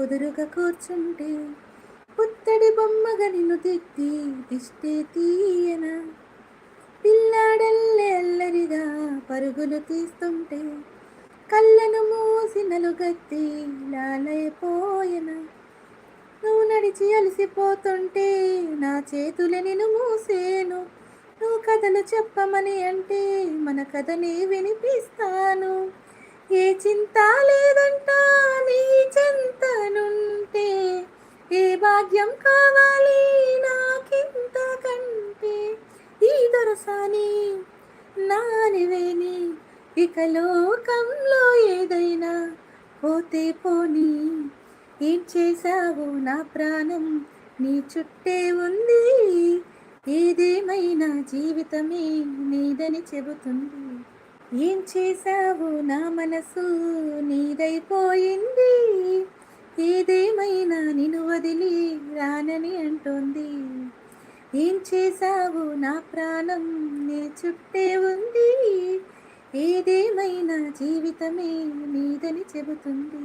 కుదురుగా కూర్చుంటే పుత్తడి బొమ్మగా నిన్ను తిట్టి దిష్టి తీయన పిల్లాడల్లే అల్లరిగా పరుగులు తీస్తుంటే కళ్ళను మూసి నలుగత్తి లాలైపోయన నువ్వు నడిచి అలసిపోతుంటే నా చేతులు నిన్ను మూసేను నువ్వు కథలు చెప్పమని అంటే మన కథని వినిపిస్తాను ఏ చింత లేదంట నీ చింతనుంటే ఏ భాగ్యం కావాలి నాకింత కంటే ఈ దొరసాని నానివేని ఇక లోకంలో ఏదైనా పోతే పోనీ ఏం చేశావు నా ప్రాణం నీ చుట్టే ఉంది ఏదేమైనా జీవితమే నీదని చెబుతుంది ఏం చేశావు నా మనసు నీదైపోయింది ఏదేమైనా నిన్ను వదిలి రానని అంటోంది ఏం చేశావు నా ప్రాణం నీ చుట్టే ఉంది ఏదేమైనా జీవితమే నీదని చెబుతుంది